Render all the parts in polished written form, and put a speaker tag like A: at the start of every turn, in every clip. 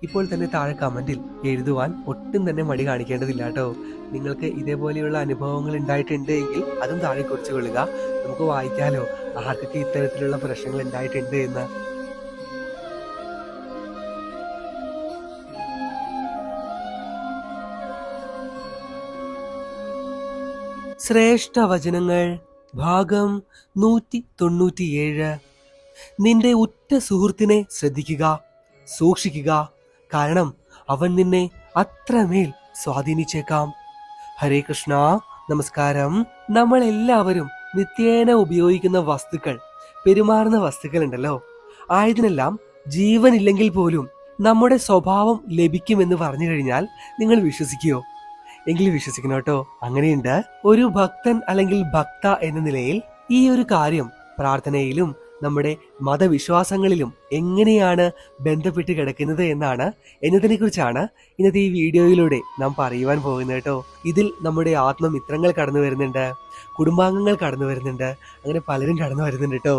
A: ഇപ്പോൾ തന്നെ താഴെ കമന്റിൽ എഴുതുവാൻ ഒട്ടും തന്നെ മടി കാണിക്കേണ്ടതില്ല കേട്ടോ. നിങ്ങൾക്ക് ഇതേപോലെയുള്ള അനുഭവങ്ങൾ ഉണ്ടായിട്ടുണ്ട് എങ്കിൽ അതും താഴെ കുറിച്ച് കൊള്ളുക. നമുക്ക് വായിക്കാലോ ആർക്കൊക്കെ ഇത്തരത്തിലുള്ള പ്രശ്നങ്ങൾ ഉണ്ടായിട്ടുണ്ട് എന്ന്. ശ്രേഷ്ഠ വചനങ്ങൾ ഭാഗം 197. നിന്റെ ഉറ്റ സുഹൃത്തിനെ ശ്രദ്ധിക്കുക, സൂക്ഷിക്കുക, കാരണം അവൻ നിന്നെ അത്രമേൽ സ്വാധീനിച്ചേക്കാം. ഹരേ കൃഷ്ണ. നമസ്കാരം. നമ്മൾ എല്ലാവരും നിത്യേന ഉപയോഗിക്കുന്ന വസ്തുക്കൾ, പെരുമാറുന്ന വസ്തുക്കൾ ഉണ്ടല്ലോ, ആയതിനെല്ലാം ജീവനില്ലെങ്കിൽ പോലും നമ്മുടെ സ്വഭാവം ലഭിക്കുമെന്ന് പറഞ്ഞു കഴിഞ്ഞാൽ നിങ്ങൾ വിശ്വസിക്കുമോ? എങ്കിൽ വിശ്വസിക്കണം കേട്ടോ. അങ്ങനെയുണ്ട്. ഒരു ഭക്തൻ അല്ലെങ്കിൽ ഭക്ത എന്ന നിലയിൽ ഈ ഒരു കാര്യം പ്രാർത്ഥനയിലും നമ്മുടെ മതവിശ്വാസങ്ങളിലും എങ്ങനെയാണ് ബന്ധപ്പെട്ട് കിടക്കുന്നത് എന്നതിനെ കുറിച്ചാണ് ഇന്നത്തെ ഈ വീഡിയോയിലൂടെ നാം പറയുവാൻ പോകുന്നത് കേട്ടോ. ഇതിൽ നമ്മുടെ ആത്മമിത്രങ്ങൾ കടന്നു വരുന്നുണ്ട്, കുടുംബാംഗങ്ങൾ കടന്നു വരുന്നുണ്ട്, അങ്ങനെ പലരും കടന്നു വരുന്നുണ്ട് കേട്ടോ.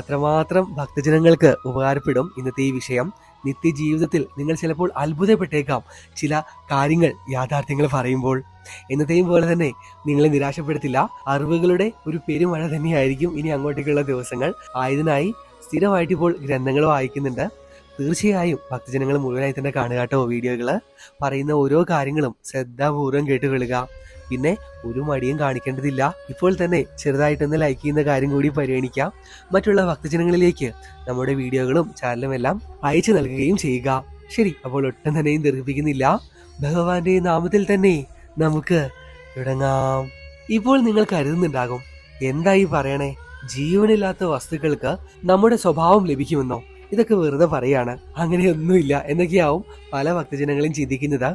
A: അത്രമാത്രം ഭക്തജനങ്ങൾക്ക് ഉപകാരപ്പെടും ഇന്നത്തെ ഈ വിഷയം. നിത്യജീവിതത്തിൽ നിങ്ങൾ ചിലപ്പോൾ അത്ഭുതപ്പെട്ടേക്കാം ചില കാര്യങ്ങൾ, യാഥാർത്ഥ്യങ്ങൾ പറയുമ്പോൾ. എന്നത്തെയും പോലെ തന്നെ നിങ്ങളെ നിരാശപ്പെടുത്തില്ല. അറിവുകളുടെ ഒരു പെരുമഴ തന്നെയായിരിക്കും ഇനി അങ്ങോട്ടേക്കുള്ള ദിവസങ്ങൾ. ആയതിനായി സ്ഥിരമായിട്ട് ഇപ്പോൾ ഗ്രന്ഥങ്ങൾ വായിക്കുന്നുണ്ട്. തീർച്ചയായും ഭക്തജനങ്ങൾ മുഴുവനായി തന്നെ കാണുക കേട്ടോ. വീഡിയോകൾ പറയുന്ന ഓരോ കാര്യങ്ങളും ശ്രദ്ധാപൂർവം കേട്ടുകൊള്ളുക. പിന്നെ ഒരു മടിയും കാണിക്കേണ്ടതില്ല. ഇപ്പോൾ തന്നെ ചെറുതായിട്ടൊന്ന് ലൈക്ക് ചെയ്യുന്ന കാര്യം കൂടി പരിഗണിക്കാം. മറ്റുള്ള ഭക്തജനങ്ങളിലേക്ക് നമ്മുടെ വീഡിയോകളും ചാനലും എല്ലാം അയച്ചു നൽകുകയും ചെയ്യുക. ശരി, അപ്പോൾ ഒട്ടും തന്നെയും ദീർഘിപ്പിക്കുന്നില്ല. ഭഗവാന്റെ നാമത്തിൽ തന്നെ നമുക്ക് തുടങ്ങാം. ഇപ്പോൾ നിങ്ങൾ കരുതുന്നുണ്ടാകും, എന്തായി പറയണേ, ജീവനില്ലാത്ത വസ്തുക്കൾക്ക് നമ്മുടെ സ്വഭാവം ലഭിക്കുമെന്നോ? ഇതൊക്കെ വെറുതെ പറയാണ്, അങ്ങനെയൊന്നുമില്ല എന്നൊക്കെയാവും പല ഭക്തജനങ്ങളും ചിന്തിക്കുന്നത്.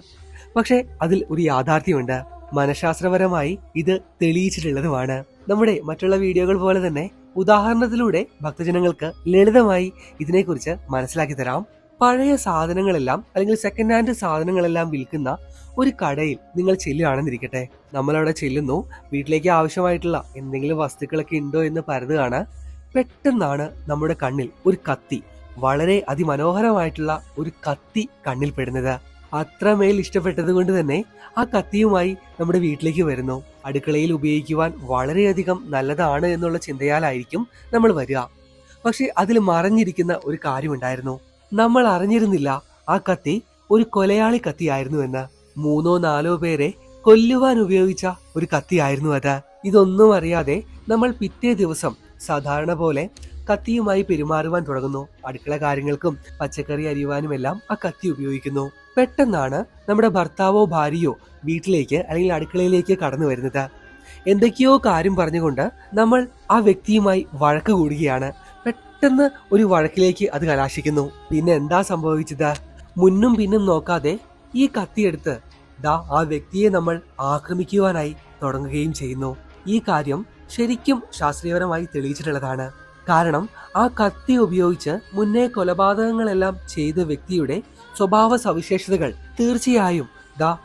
A: പക്ഷെ അതിൽ ഒരു യാഥാർത്ഥ്യമുണ്ട്. മനഃശാസ്ത്രപരമായി ഇത് തെളിയിച്ചിട്ടുള്ളതുമാണ്. നമ്മുടെ മറ്റുള്ള വീഡിയോകൾ പോലെ തന്നെ ഉദാഹരണത്തിലൂടെ ഭക്തജനങ്ങൾക്ക് ലളിതമായി ഇതിനെക്കുറിച്ച് മനസ്സിലാക്കി തരാം. പഴയ സാധനങ്ങളെല്ലാം അല്ലെങ്കിൽ സെക്കൻഡ് ഹാൻഡ് സാധനങ്ങളെല്ലാം വിൽക്കുന്ന ഒരു കടയിൽ നിങ്ങൾ ചെല്ലുകയാണെന്നിരിക്കട്ടെ. നമ്മളവിടെ ചെല്ലുന്നു, വീട്ടിലേക്ക് ആവശ്യമായിട്ടുള്ള എന്തെങ്കിലും വസ്തുക്കളൊക്കെ ഉണ്ടോ എന്ന് പരതുകയാണ്. പെട്ടെന്നാണ് നമ്മുടെ കണ്ണിൽ ഒരു കത്തി, വളരെ അതിമനോഹരമായിട്ടുള്ള ഒരു കത്തി കണ്ണിൽ പെടുന്നത്. അത്രമേൽ ഇഷ്ടപ്പെട്ടത് കൊണ്ട് തന്നെ ആ കത്തിയുമായി നമ്മുടെ വീട്ടിലേക്ക് വരുന്നു. അടുക്കളയിൽ ഉപയോഗിക്കുവാൻ വളരെയധികം നല്ലതാണ് എന്നുള്ള ചിന്തയാലായിരിക്കും നമ്മൾ വരിക. പക്ഷെ അതിൽ മറഞ്ഞിരിക്കുന്ന ഒരു കാര്യമുണ്ടായിരുന്നു. നമ്മൾ അറിഞ്ഞിരുന്നില്ല ആ കത്തി ഒരു കൊലയാളി കത്തിയായിരുന്നു എന്ന്. 3-4 പേരെ കൊല്ലുവാൻ ഉപയോഗിച്ച ഒരു കത്തിയായിരുന്നു അത്. ഇതൊന്നും അറിയാതെ നമ്മൾ പിറ്റേ ദിവസം സാധാരണ പോലെ കത്തിയുമായി പെരുമാറുവാൻ തുടങ്ങുന്നു. അടുക്കള കാര്യങ്ങൾക്കും പച്ചക്കറി അരിയുവാനുമെല്ലാം ആ കത്തി ഉപയോഗിക്കുന്നു. പെട്ടെന്നാണ് നമ്മുടെ ഭർത്താവോ ഭാര്യയോ വീട്ടിലേക്ക് അല്ലെങ്കിൽ അടുക്കളയിലേക്ക് കടന്നു വരുന്നത്. എന്തൊക്കെയോ കാര്യം പറഞ്ഞുകൊണ്ട് നമ്മൾ ആ വ്യക്തിയുമായി വഴക്ക് കൂടുകയാണ്. പെട്ടെന്ന് ഒരു വഴക്കിലേക്ക് അത് കലാശിക്കുന്നു. പിന്നെ എന്താ സംഭവിച്ചത്? മുന്നും പിന്നും നോക്കാതെ ഈ കത്തിയെടുത്ത് ആ വ്യക്തിയെ നമ്മൾ ആക്രമിക്കുവാനായി തുടങ്ങുകയും ചെയ്യുന്നു. ഈ കാര്യം ശരിക്കും ശാസ്ത്രീയപരമായി തെളിയിച്ചിട്ടുള്ളതാണ്. കാരണം ആ കത്തി ഉപയോഗിച്ച് മുന്നേ കൊലപാതകങ്ങളെല്ലാം ചെയ്ത വ്യക്തിയുടെ സ്വഭാവ സവിശേഷതകൾ തീർച്ചയായും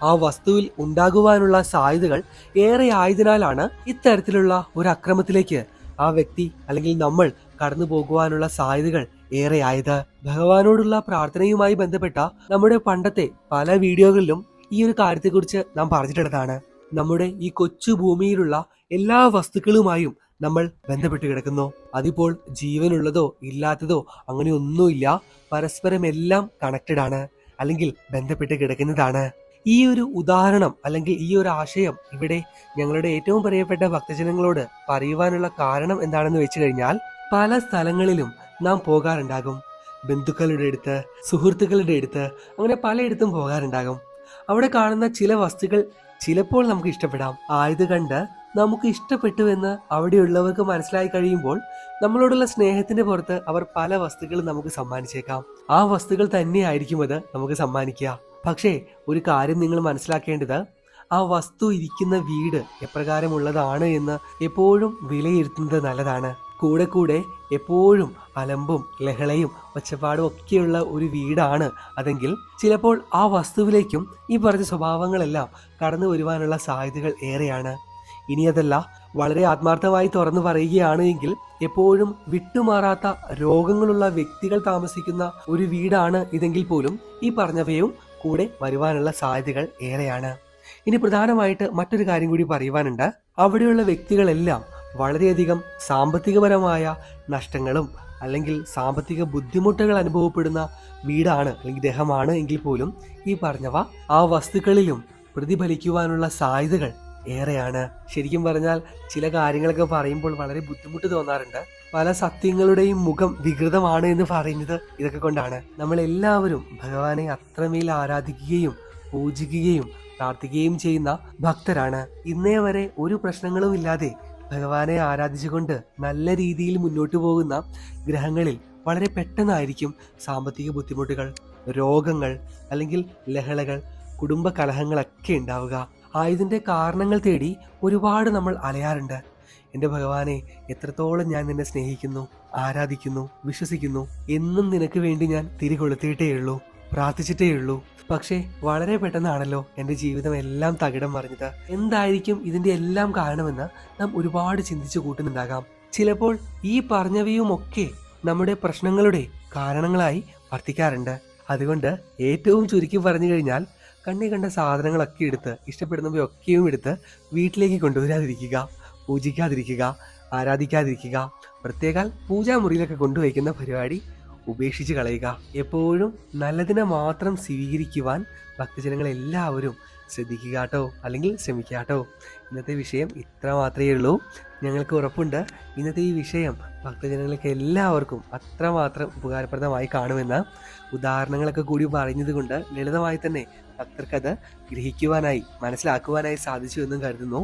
A: ആ വസ്തുവിൽ ഉണ്ടാകുവാനുള്ള സാധ്യതകൾ ഏറെ ആയതിനാലാണ് ഇത്തരത്തിലുള്ള ഒരു അക്രമത്തിലേക്ക് ആ വ്യക്തി അല്ലെങ്കിൽ നമ്മൾ കടന്നു പോകുവാനുള്ള സാധ്യതകൾ ഏറെ ആയത്. ഭഗവാനോടുള്ള പ്രാർത്ഥനയുമായി ബന്ധപ്പെട്ട നമ്മുടെ പണ്ടത്തെ പല വീഡിയോകളിലും ഈ ഒരു കാര്യത്തെക്കുറിച്ച് നാം പറഞ്ഞിട്ടുള്ളതാണ്. നമ്മുടെ ഈ കൊച്ചു ഭൂമിയിലുള്ള എല്ലാ വസ്തുക്കളുമായും നമ്മൾ ബന്ധപ്പെട്ട് കിടക്കുന്നു. അതിപ്പോൾ ജീവനുള്ളതോ ഇല്ലാത്തതോ അങ്ങനെ ഒന്നുമില്ല, പരസ്പരം എല്ലാം കണക്റ്റഡ് ആണ്, അല്ലെങ്കിൽ ബന്ധപ്പെട്ട് കിടക്കുന്നതാണ്. ഈ ഒരു ഉദാഹരണം അല്ലെങ്കിൽ ഈ ഒരു ആശയം ഇവിടെ ഞങ്ങളുടെ ഏറ്റവും പ്രിയപ്പെട്ട ഭക്തജനങ്ങളോട് പറയുവാനുള്ള കാരണം എന്താണെന്ന് വെച്ച് കഴിഞ്ഞാൽ, പല സ്ഥലങ്ങളിലും നാം പോകാറുണ്ടാകും. ബന്ധുക്കളുടെ അടുത്ത്, സുഹൃത്തുക്കളുടെ അടുത്ത്, അങ്ങനെ പലയിടത്തും പോകാറുണ്ടാകും. അവിടെ കാണുന്ന ചില വസ്തുക്കൾ ചിലപ്പോൾ നമുക്ക് ഇഷ്ടപ്പെടാം. ആയത് കണ്ട് നമുക്ക് ഇഷ്ടപ്പെട്ടുവെന്ന് അവിടെയുള്ളവർക്ക് മനസ്സിലായി കഴിയുമ്പോൾ നമ്മളോടുള്ള സ്നേഹത്തിന്റെ പുറത്ത് അവർ പല വസ്തുക്കളും നമുക്ക് സമ്മാനിച്ചേക്കാം. ആ വസ്തുക്കൾ തന്നെയായിരിക്കും അത് നമുക്ക് സമ്മാനിക്കുക. പക്ഷേ ഒരു കാര്യം നിങ്ങൾ മനസ്സിലാക്കേണ്ടത്, ആ വസ്തു ഇരിക്കുന്ന വീട് എപ്രകാരമുള്ളതാണ് എന്ന് എപ്പോഴും വിലയിരുത്തുന്നത് നല്ലതാണ്. കൂടെ എപ്പോഴും അലമ്പും ലഹളയും ഒച്ചപ്പാടും ഒക്കെയുള്ള ഒരു വീടാണ് അതെങ്കിൽ ചിലപ്പോൾ ആ വസ്തുവിലേക്കും ഈ പറഞ്ഞ സ്വഭാവങ്ങളെല്ലാം കടന്നു വരുവാനുള്ള സാധ്യതകൾ ഏറെയാണ്. ഇനി അതല്ല, വളരെ ആത്മാർത്ഥമായി തുറന്നു പറയുകയാണ് എങ്കിൽ എപ്പോഴും വിട്ടുമാറാത്ത രോഗങ്ങളുള്ള വ്യക്തികൾ താമസിക്കുന്ന ഒരു വീടാണ് ഇതെങ്കിൽ പോലും ഈ പറഞ്ഞവയും കൂടെ വരുവാനുള്ള സാധ്യതകൾ ഏറെയാണ്. ഇനി പ്രധാനമായിട്ട് മറ്റൊരു കാര്യം കൂടി പറയുവാനുണ്ട്. അവിടെയുള്ള വ്യക്തികളെല്ലാം വളരെയധികം സാമ്പത്തികപരമായ നഷ്ടങ്ങളും അല്ലെങ്കിൽ സാമ്പത്തിക ബുദ്ധിമുട്ടുകൾ അനുഭവപ്പെടുന്ന വീടാണ് അല്ലെങ്കിൽ ഗ്രഹമാണ് എങ്കിൽ പോലും ഈ പറഞ്ഞവ ആ വസ്തുക്കളിലും പ്രതിഫലിക്കുവാനുള്ള സാധ്യതകൾ ഏറെയാണ്. ശരിക്കും പറഞ്ഞാൽ ചില കാര്യങ്ങളൊക്കെ പറയുമ്പോൾ വളരെ ബുദ്ധിമുട്ട് തോന്നാറുണ്ട്. പല സത്യങ്ങളുടെയും മുഖം വികൃതമാണ് എന്ന് പറയുന്നത് ഇതൊക്കെ കൊണ്ടാണ്. നമ്മൾ എല്ലാവരും ഭഗവാനെ അത്രമേൽ ആരാധിക്കുകയും പൂജിക്കുകയും പ്രാർത്ഥിക്കുകയും ചെയ്യുന്ന ഭക്തരാണ്. ഇന്നേ വരെ ഒരു പ്രശ്നങ്ങളും ഇല്ലാതെ ഭഗവാനെ ആരാധിച്ചുകൊണ്ട് നല്ല രീതിയിൽ മുന്നോട്ട് പോകുന്ന ഗ്രഹങ്ങളിൽ വളരെ പെട്ടെന്നായിരിക്കും സാമ്പത്തിക ബുദ്ധിമുട്ടുകൾ, രോഗങ്ങൾ അല്ലെങ്കിൽ ലഹളകൾ, കുടുംബ കലഹങ്ങളൊക്കെ ഉണ്ടാവുക. ഇതിൻ്റെ കാരണങ്ങൾ തേടി ഒരുപാട് നമ്മൾ അലയാറുണ്ട്. എൻ്റെ ഭഗവാനെ, എത്രത്തോളം ഞാൻ നിന്നെ സ്നേഹിക്കുന്നു, ആരാധിക്കുന്നു, വിശ്വസിക്കുന്നു, എന്നും നിനക്ക് വേണ്ടി ഞാൻ തിരികൊളുത്തിയിട്ടേ ഉള്ളൂ, പ്രാർത്ഥിച്ചിട്ടേ ഉള്ളൂ. പക്ഷേ വളരെ പെട്ടെന്നാണല്ലോ എൻ്റെ ജീവിതം എല്ലാം തകിടം മറിഞ്ഞത്. എന്തായിരിക്കും ഇതിൻ്റെ എല്ലാം കാരണമെന്ന് നാം ഒരുപാട് ചിന്തിച്ചു കൂട്ടുന്നുണ്ടാകാം. ചിലപ്പോൾ ഈ പറഞ്ഞവയുമൊക്കെ നമ്മുടെ പ്രശ്നങ്ങളുടെ കാരണങ്ങളായി വർത്തിക്കാറുണ്ട്. അതുകൊണ്ട് ഏറ്റവും ചുരുക്കി പറഞ്ഞു കഴിഞ്ഞാൽ കണ്ണി കണ്ട സാധനങ്ങളൊക്കെ എടുത്ത്, ഇഷ്ടപ്പെടുന്നവയൊക്കെയും എടുത്ത് വീട്ടിലേക്ക് കൊണ്ടുവരാതിരിക്കുക, പൂജിക്കാതിരിക്കുക, ആരാധിക്കാതിരിക്കുക. പ്രത്യേകാൽ പൂജാമുറിയിലൊക്കെ കൊണ്ടുവയ്ക്കുന്ന പരിപാടി ഉപേക്ഷിച്ച് കളയുക. എപ്പോഴും നല്ലതിനെ മാത്രം സ്വീകരിക്കുവാൻ ഭക്തജനങ്ങൾ എല്ലാവരും ശ്രദ്ധിക്കുക കേട്ടോ, അല്ലെങ്കിൽ ശ്രമിക്കുക കേട്ടോ. ഇന്നത്തെ വിഷയം ഇത്ര മാത്രമേ ഉള്ളൂ. ഞങ്ങൾക്ക് ഉറപ്പുണ്ട് ഇന്നത്തെ ഈ വിഷയം ഭക്തജനങ്ങൾക്ക് എല്ലാവർക്കും അത്രമാത്രം ഉപകാരപ്രദമായി കാണുമെന്ന്. ഉദാഹരണങ്ങളൊക്കെ കൂടി പറഞ്ഞത് കൊണ്ട് ലളിതമായി തന്നെ ഭക്തർക്കത് ഗ്രഹിക്കുവാനായി, മനസ്സിലാക്കുവാനായി സാധിച്ചു എന്നും കരുതുന്നു.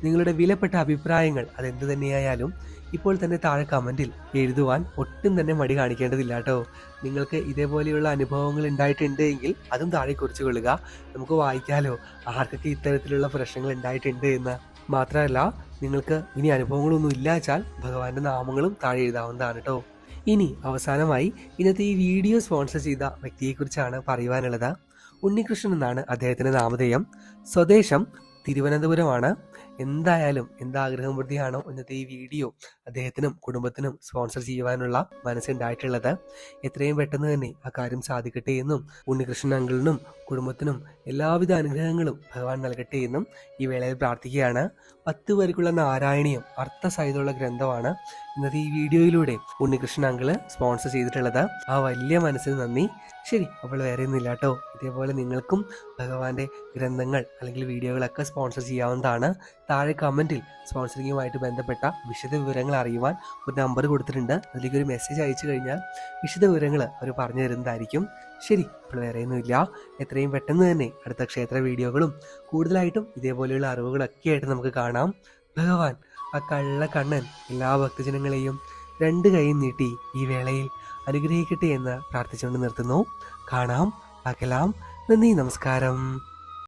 A: നിങ്ങളുടെ വിലപ്പെട്ട അഭിപ്രായങ്ങൾ അതെന്ത് തന്നെയായാലും ഇപ്പോൾ തന്നെ താഴെ കമൻറ്റിൽ എഴുതുവാൻ ഒട്ടും തന്നെ മടി കാണിക്കേണ്ടതില്ല കേട്ടോ. നിങ്ങൾക്ക് ഇതേപോലെയുള്ള അനുഭവങ്ങൾ ഉണ്ടായിട്ടുണ്ട് എങ്കിൽ അതും താഴെ കുറിച്ച് കൊള്ളുക. നമുക്ക് വായിക്കാലോ ആർക്കൊക്കെ ഇത്തരത്തിലുള്ള പ്രശ്നങ്ങൾ ഉണ്ടായിട്ടുണ്ട് എന്ന്. മാത്രമല്ല, നിങ്ങൾക്ക് ഇനി അനുഭവങ്ങളൊന്നും ഇല്ലാച്ചാൽ ഭഗവാന്റെ നാമങ്ങളും താഴെ എഴുതാവുന്നതാണ് കേട്ടോ. ഇനി അവസാനമായി ഇന്നത്തെ ഈ വീഡിയോ സ്പോൺസർ ചെയ്ത വ്യക്തിയെക്കുറിച്ചാണ് പറയുവാനുള്ളത്. ഉണ്ണികൃഷ്ണൻ എന്നാണ് അദ്ദേഹത്തിൻ്റെ നാമധേയം. സ്വദേശം തിരുവനന്തപുരമാണ്. എന്തായാലും എന്താഗ്രഹം വൃത്തിയാണോ ഇന്നത്തെ ഈ വീഡിയോ അദ്ദേഹത്തിനും കുടുംബത്തിനും സ്പോൺസർ ചെയ്യുവാനുള്ള മനസ്സുണ്ടായിട്ടുള്ളത്. എത്രയും പെട്ടെന്ന് തന്നെ ആ കാര്യം സാധിക്കട്ടെ എന്നും ഉണ്ണികൃഷ്ണൻ അങ്കിളിനും കുടുംബത്തിനും എല്ലാവിധ അനുഗ്രഹങ്ങളും ഭഗവാൻ നൽകട്ടെ എന്നും ഈ വേളയിൽ പ്രാർത്ഥിക്കുകയാണ്. 10 വരിക്കുള്ള നാരായണീയം അർത്ഥസഹിതമുള്ള ഗ്രന്ഥമാണ് ഇന്നത്തെ ഈ വീഡിയോയിലൂടെ ഉണ്ണികൃഷ്ണൻ അങ്കിള് സ്പോൺസർ ചെയ്തിട്ടുള്ളത്. ആ വലിയ മനസ്സിന് നന്ദി. ശരി, അപ്പോൾ വേറെ ഒന്നുമില്ല കേട്ടോ. ഇതേപോലെ നിങ്ങൾക്കും ഭഗവാന്റെ ഗ്രന്ഥങ്ങൾ അല്ലെങ്കിൽ വീഡിയോകളൊക്കെ സ്പോൺസർ ചെയ്യാവുന്നതാണ്. താഴെ കമൻറ്റിൽ സ്പോൺസറിങ്ങുമായിട്ട് ബന്ധപ്പെട്ട വിശദ വിവരങ്ങൾ അറിയുവാൻ ഒരു നമ്പർ കൊടുത്തിട്ടുണ്ട്. അതിലേക്ക് ഒരു മെസ്സേജ് അയച്ചു കഴിഞ്ഞാൽ വിശദ വിവരങ്ങൾ അവർ പറഞ്ഞു തരുന്നതായിരിക്കും. ശരി, ഇപ്പോൾ വേറെ ഒന്നുമില്ല. എത്രയും പെട്ടെന്ന് തന്നെ അടുത്ത ക്ഷേത്ര വീഡിയോകളും കൂടുതലായിട്ടും ഇതേപോലെയുള്ള അറിവുകളൊക്കെ ആയിട്ട് നമുക്ക് കാണാം. ഭഗവാൻ ആ കള്ള കണ്ണൻ എല്ലാ ഭക്തജനങ്ങളെയും 2 കൈയും നീട്ടി ഈ വേളയിൽ അനുഗ്രഹിക്കട്ടെ എന്ന് പ്രാർത്ഥിച്ചുകൊണ്ട് നിർത്തുന്നു. കാണാം, പകലാം. നന്ദി, നമസ്കാരം.